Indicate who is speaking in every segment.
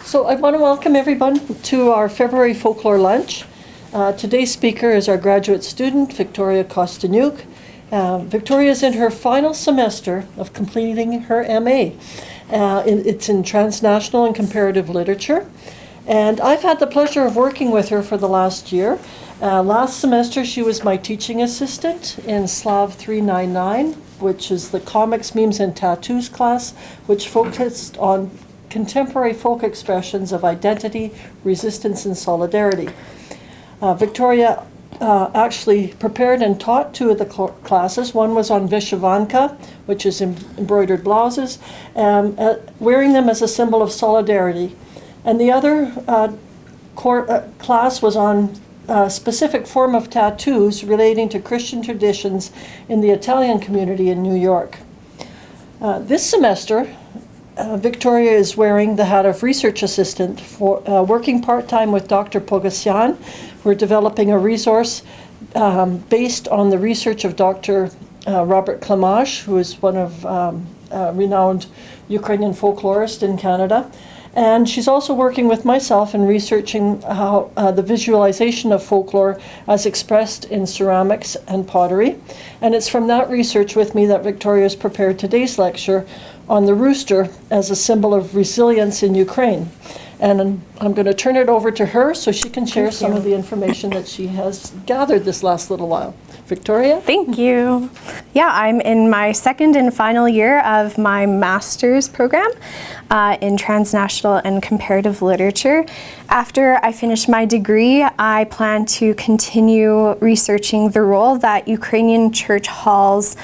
Speaker 1: So I want to welcome everyone to our February Folklore Lunch. Today's speaker is our graduate student, Victoria Kostanuk. Victoria is in her final semester of completing her MA. It's in Transnational and Comparative Literature. And I've had the pleasure of working with her for the last year. Last semester, she was my teaching assistant in Slav 399, which is the Comics, Memes, and Tattoos class, which focused on contemporary folk expressions of identity, resistance, and solidarity. Victoria actually prepared and taught two of the classes. One was on Vyshyvanka, which is embroidered blouses, wearing them as a symbol of solidarity. And the other class was on a specific form of tattoos relating to Christian traditions in the Italian community in New York. This semester, Victoria is wearing the hat of research assistant, for working part-time with Dr. Pogasyan. We're developing a resource based on the research of Dr. Robert Clemage, who is one of renowned Ukrainian folklorist in Canada. And she's also working with myself in researching how the visualization of folklore as expressed in ceramics and pottery. And it's from that research with me that Victoria has prepared today's lecture on the rooster as a symbol of resilience in Ukraine. And I'm going to turn it over to her so she can share some of the information that she has gathered this last little while. Victoria?
Speaker 2: Thank you. Yeah, I'm in my second and final year of my master's program in Transnational and Comparative Literature. After I finish my degree, I plan to continue researching the role that Ukrainian church halls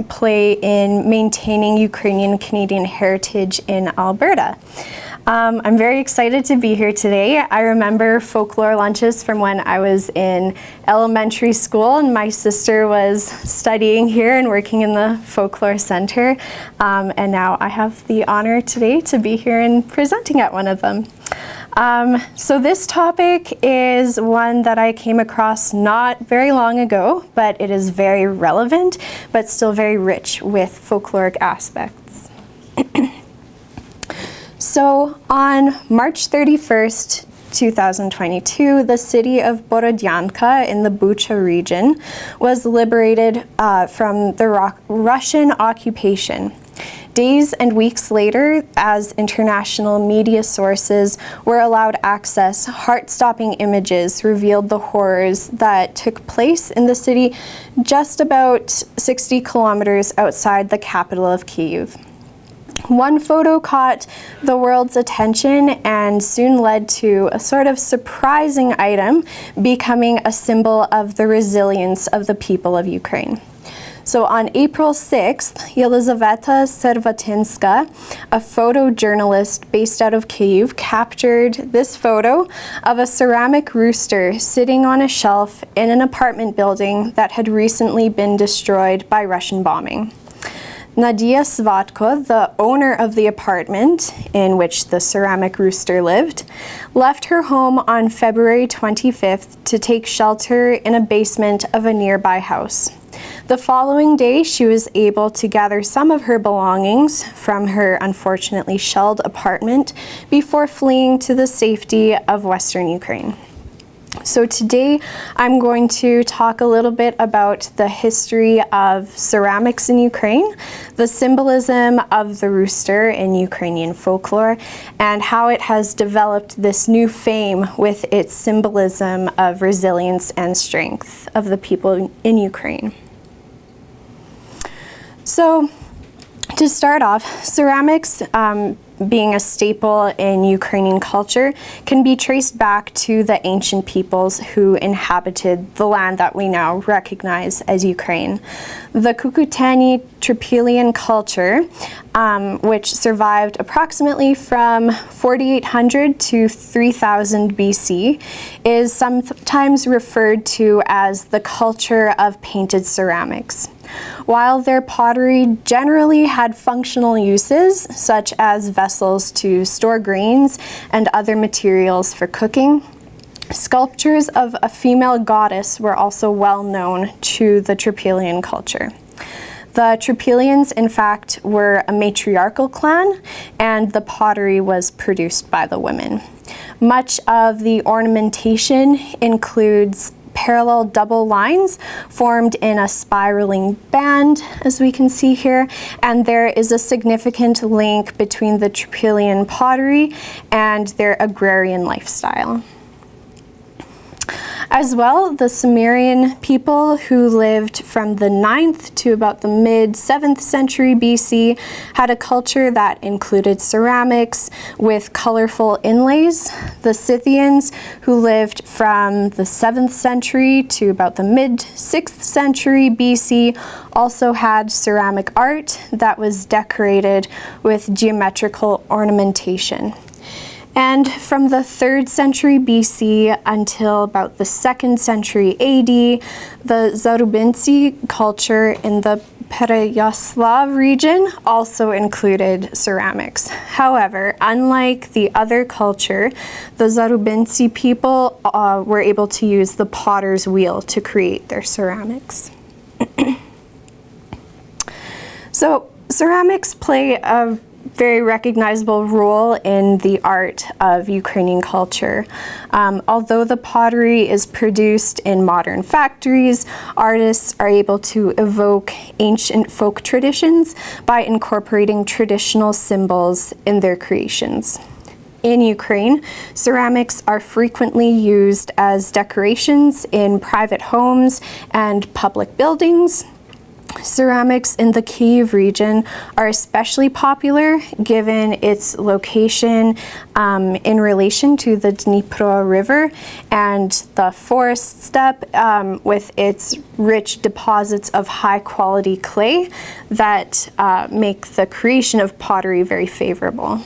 Speaker 2: play in maintaining Ukrainian Canadian heritage in Alberta. I'm very excited to be here today. I remember folklore lunches from when I was in elementary school, and my sister was studying here and working in the folklore center. And now I have the honor today to be here and presenting at one of them. So this topic is one that I came across not very long ago, but it is very relevant, but still very rich with folkloric aspects. So on March 31st, 2022, the city of Borodyanka in the Bucha region was liberated from the Russian occupation. Days and weeks later, as international media sources were allowed access, heart-stopping images revealed the horrors that took place in the city just about 60 kilometers outside the capital of Kyiv. One photo caught the world's attention and soon led to a sort of surprising item becoming a symbol of the resilience of the people of Ukraine. So on April 6th, Yelizaveta Servatinska, a photojournalist based out of Kyiv, captured this photo of a ceramic rooster sitting on a shelf in an apartment building that had recently been destroyed by Russian bombing. Nadia Svatko, the owner of the apartment in which the ceramic rooster lived, left her home on February 25th to take shelter in a basement of a nearby house. The following day, she was able to gather some of her belongings from her unfortunately shelled apartment before fleeing to the safety of Western Ukraine. So today I'm going to talk a little bit about the history of ceramics in Ukraine, the symbolism of the rooster in Ukrainian folklore, and how it has developed this new fame with its symbolism of resilience and strength of the people in Ukraine. So to start off, ceramics, being a staple in Ukrainian culture, can be traced back to the ancient peoples who inhabited the land that we now recognize as Ukraine. The Kukutani Trypillian culture, which survived approximately from 4800 to 3000 BC, is sometimes referred to as the culture of painted ceramics. While their pottery generally had functional uses, such as vessels to store grains and other materials for cooking, sculptures of a female goddess were also well known to the Trypillian culture. The Trypillians, in fact, were a matriarchal clan, and the pottery was produced by the women. Much of the ornamentation includes parallel double lines formed in a spiraling band, as we can see here, and there is a significant link between the Trypillian pottery and their agrarian lifestyle. As well, the Sumerian people who lived from the 9th to about the mid-7th century BC had a culture that included ceramics with colorful inlays. The Scythians, who lived from the 7th century to about the mid-6th century BC, also had ceramic art that was decorated with geometrical ornamentation. And from the 3rd century BC until about the 2nd century AD, the Zarubintsy culture in the Pereyaslav region also included ceramics. However, unlike the other culture, the Zarubintsy people were able to use the potter's wheel to create their ceramics. So ceramics play a very recognizable role in the art of Ukrainian culture. Although the pottery is produced in modern factories, artists are able to evoke ancient folk traditions by incorporating traditional symbols in their creations. In Ukraine, ceramics are frequently used as decorations in private homes and public buildings. Ceramics in the Kyiv region are especially popular given its location in relation to the Dnipro River and the forest steppe with its rich deposits of high-quality clay that make the creation of pottery very favorable.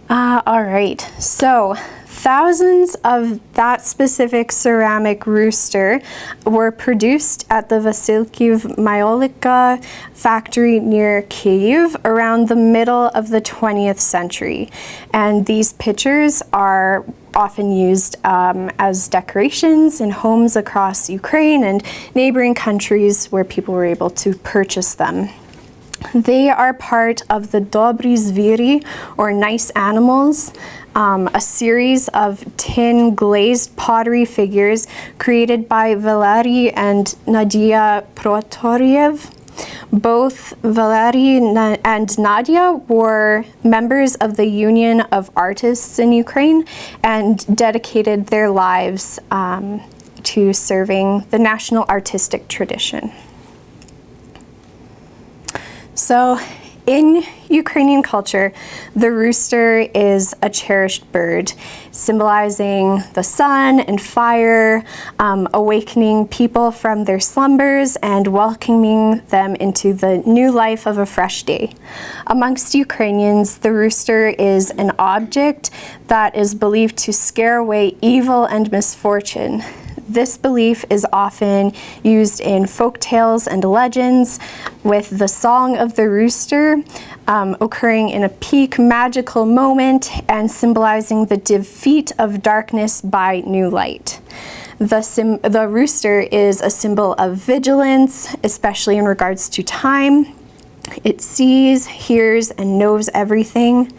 Speaker 2: All right, so thousands of that specific ceramic rooster were produced at the Vasilkiv Myolika factory near Kyiv around the middle of the 20th century. And these pictures are often used as decorations in homes across Ukraine and neighboring countries where people were able to purchase them. They are part of the Dobry Zviri, or nice animals, a series of tin glazed pottery figures created by Valery and Nadia Protoriev. Both Valery and Nadia were members of the Union of Artists in Ukraine and dedicated their lives to serving the national artistic tradition. So, in Ukrainian culture, the rooster is a cherished bird, symbolizing the sun and fire, awakening people from their slumbers and welcoming them into the new life of a fresh day. Amongst Ukrainians, the rooster is an object that is believed to scare away evil and misfortune. This belief is often used in folk tales and legends, with the song of the rooster occurring in a peak magical moment and symbolizing the defeat of darkness by new light. The rooster is a symbol of vigilance, especially in regards to time. It sees, hears, and knows everything.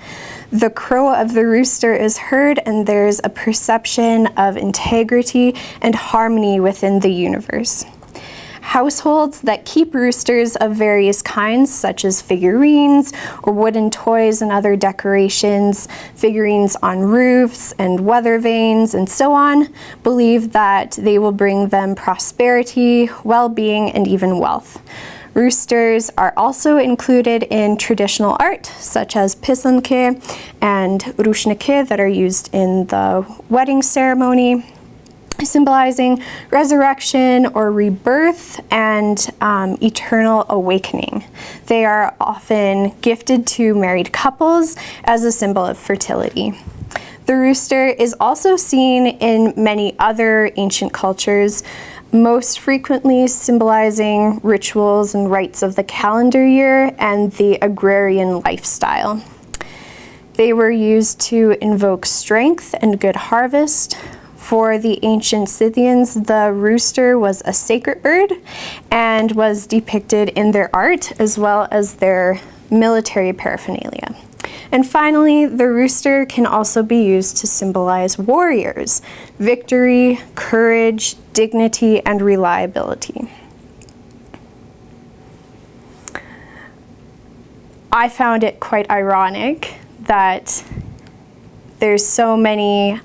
Speaker 2: The crow of the rooster is heard, and there's a perception of integrity and harmony within the universe. Households that keep roosters of various kinds, such as figurines or wooden toys and other decorations, figurines on roofs and weather vanes, and so on, believe that they will bring them prosperity, well-being, and even wealth. Roosters are also included in traditional art, such as pisanki and rushniki that are used in the wedding ceremony, symbolizing resurrection or rebirth and eternal awakening. They are often gifted to married couples as a symbol of fertility. The rooster is also seen in many other ancient cultures, most frequently symbolizing rituals and rites of the calendar year and the agrarian lifestyle. They were used to invoke strength and good harvest, for the ancient Scythians, the rooster was a sacred bird and was depicted in their art as well as their military paraphernalia. And finally, the rooster can also be used to symbolize warriors, victory, courage, dignity, and reliability. I found it quite ironic that there's so many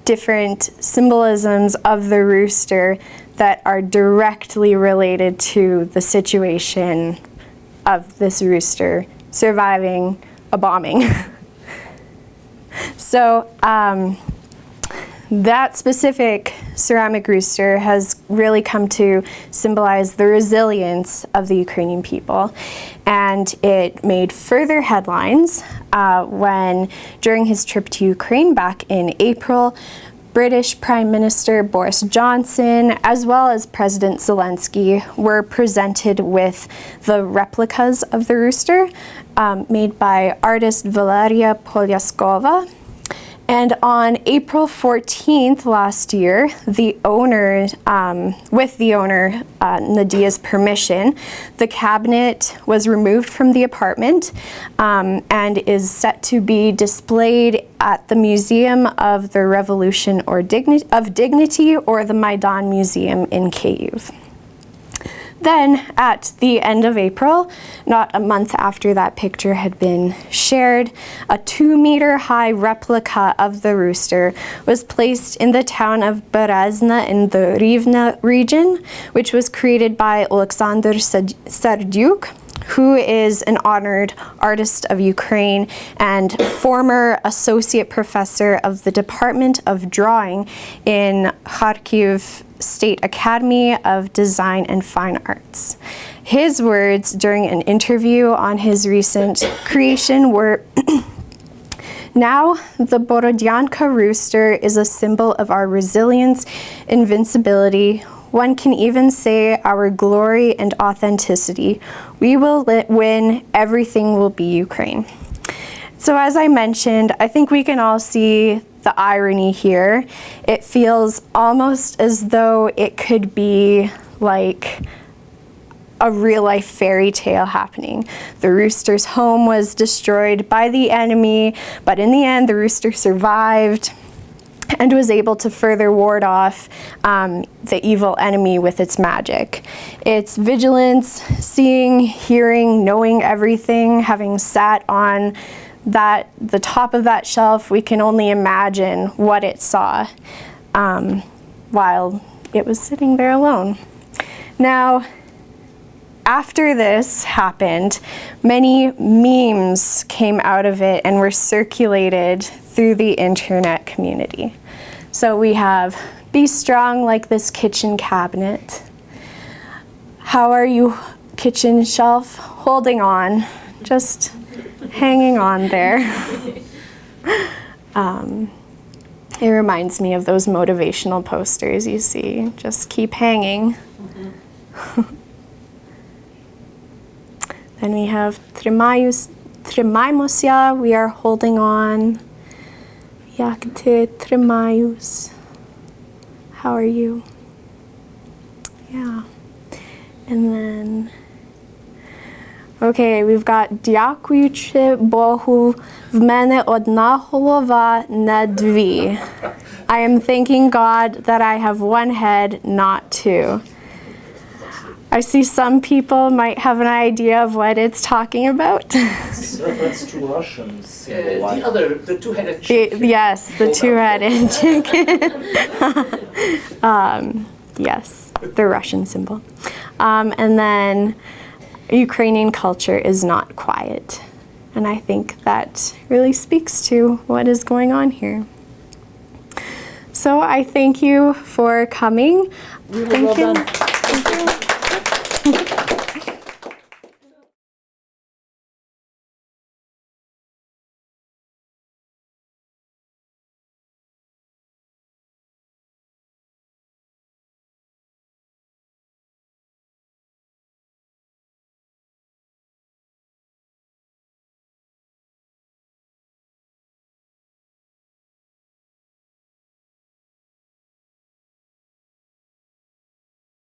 Speaker 2: different symbolisms of the rooster that are directly related to the situation of this rooster surviving a bombing. So that specific ceramic rooster has really come to symbolize the resilience of the Ukrainian people. And it made further headlines when, during his trip to Ukraine back in April, British Prime Minister Boris Johnson, as well as President Zelensky, were presented with the replicas of the rooster made by artist Valeria Polyaskova. And on April 14th last year, the owner, with the owner Nadia's permission, the cabinet was removed from the apartment and is set to be displayed at the Museum of the Revolution of Dignity, or the Maidan Museum in Kyiv. Then, at the end of April, not a month after that picture had been shared, a 2-meter-high replica of the rooster was placed in the town of Berezna in the Rivne region, which was created by Alexander Serdyuk, who is an honored artist of Ukraine and former associate professor of the Department of Drawing in Kharkiv State Academy of Design and Fine Arts. His words during an interview on his recent creation were, "Now, the Borodyanka rooster is a symbol of our resilience, invincibility. One can even say our glory and authenticity. We will win. Everything will be Ukraine." So as I mentioned, I think we can all see the irony here. It feels almost as though it could be like a real-life fairy tale happening. The rooster's home was destroyed by the enemy, but in the end, the rooster survived and was able to further ward off the evil enemy with its magic. Its vigilance, seeing, hearing, knowing everything, having sat on the top of that shelf, we can only imagine what it saw while it was sitting there alone. Now, after this happened, many memes came out of it and were circulated through the internet community. So we have, "Be strong like this kitchen cabinet." "How are you, kitchen shelf?" Holding on, just hanging on there. It reminds me of those motivational posters you see, just keep hanging. Then we have "Trimajmoся," we are holding on. "Jak ty trimajus," how are you? Yeah. And then, okay, we've got "Дякуючи Богу, в мене одна голова, не дві." I am thanking God that I have one head, not two. I see some people might have an idea of what it's talking about.
Speaker 3: It's reference to Russian symbol. The two-headed chicken.
Speaker 2: Yes, the two-headed chicken. Yes, the Russian symbol. And then Ukrainian culture is not quiet. And I think that really speaks to what is going on here. So I thank you for coming.
Speaker 1: Really well done.